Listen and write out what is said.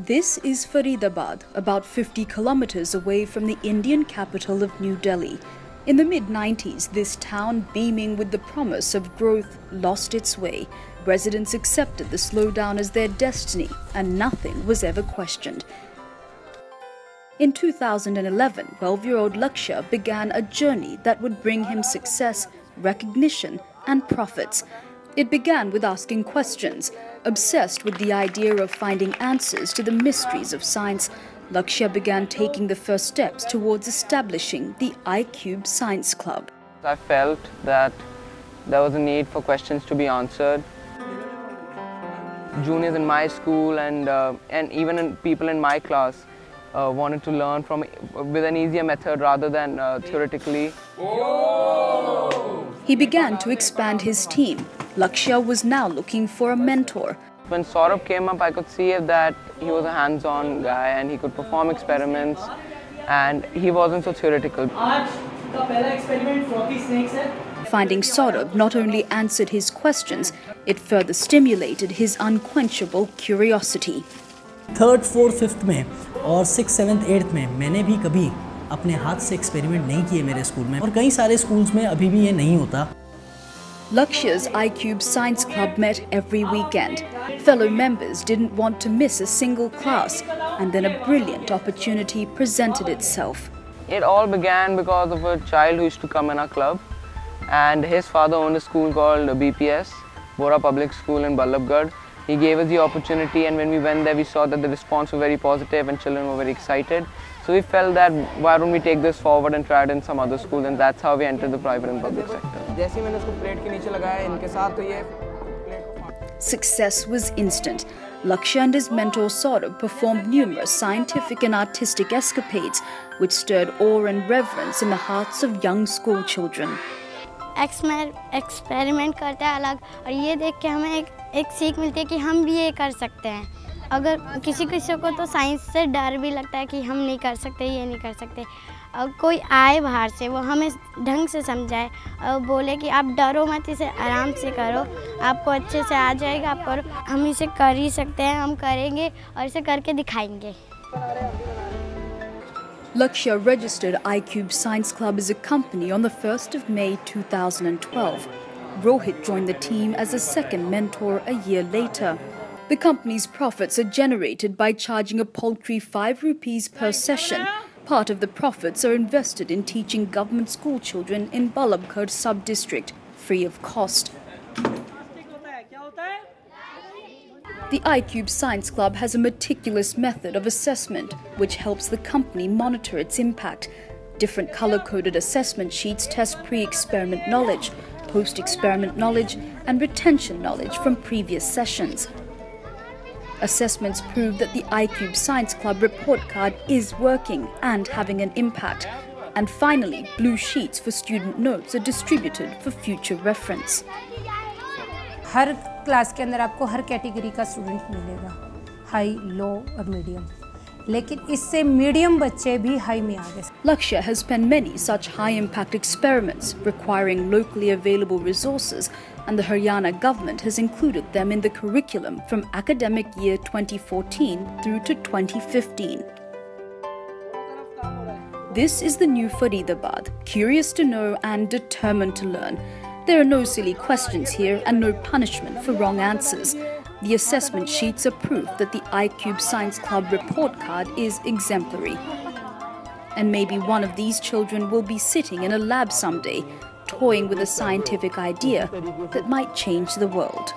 This is Faridabad, about 50 kilometers away from the Indian capital of New Delhi. In the mid-90s, this town, beaming with the promise of growth, lost its way. Residents accepted the slowdown as their destiny, and nothing was ever questioned. In 2011, 12-year-old Lakshya began a journey that would bring him success, recognition, and profits. It began with asking questions. Obsessed with the idea of finding answers to the mysteries of science, Lakshya began taking the first steps towards establishing the iCube Science Club. I felt that there was a need for questions to be answered. Juniors in my school and even people in my class wanted to learn with an easier method rather than theoretically. He began to expand his team. Lakshya was now looking for a mentor. When Saurabh came up, I could see that he was a hands-on guy and he could perform experiments and he wasn't so theoretical. Finding Saurabh not only answered his questions, it further stimulated his unquenchable curiosity. 3rd, 4th, 5th में और 6th, 7th, 8th में मैंने भी कभी अपने हाथ से experiment नहीं किए मेरे स्कूल में और कई सारे स्कूल्स में अभी भी ये नहीं होता. Lakshya's iCube Science Club met every weekend. Fellow members didn't want to miss a single class, and then a brilliant opportunity presented itself. It all began because of a child who used to come in our club, and his father owned a school called BPS, Bora Public School in Ballabgarh. He gave us the opportunity, and when we went there we saw that the response was very positive and children were very excited. So we felt that why don't we take this forward and try it in some other schools, and that's how we entered the private and public sector. Success was instant. Lakshya and his mentor Saurabh performed numerous scientific and artistic escapades which stirred awe and reverence in the hearts of young school children. Experiment करते हैं अलग और ये देख के हमें एक सीख मिलती है कि हम भी ये कर सकते हैं. अगर किसी को तो साइंस से डर भी लगता है कि हम नहीं कर सकते, ये नहीं कर सकते. और कोई आए बाहर से, वो हमें ढंग से समझाए और बोले कि आप डरो मत, इसे आराम से करो, आपको अच्छे से आ जाएगा, आप करो. हम इसे कर ही सकते हैं, हम करेंगे और इसे करके दिखाएंगे. Lakshya registered iCube Science Club as a company on the 1st of May 2012. Rohit joined the team as a second mentor a year later. The company's profits are generated by charging a paltry 5 rupees per session. Part of the profits are invested in teaching government school children in Ballabgarh sub-district, free of cost. The iCube Science Club has a meticulous method of assessment which helps the company monitor its impact. Different color-coded assessment sheets test pre-experiment knowledge, post-experiment knowledge, and retention knowledge from previous sessions. Assessments prove that the iCube Science Club report card is working and having an impact. And finally, blue sheets for student notes are distributed for future reference. Her class के अंदर आपको हर category का student मिलेगा, high, लो और medium. लेकिन इससे medium बच्चे भी हाई में आ गए. Lakshya has penned many such high-impact experiments requiring locally available resources, and the Haryana government has included them in the curriculum from academic year 2014 through to 2015. This is the new Faridabad, curious to know and determined to learn. There are no silly questions here and no punishment for wrong answers. The assessment sheets are proof that the iCube Science Club report card is exemplary. And maybe one of these children will be sitting in a lab someday, toying with a scientific idea that might change the world.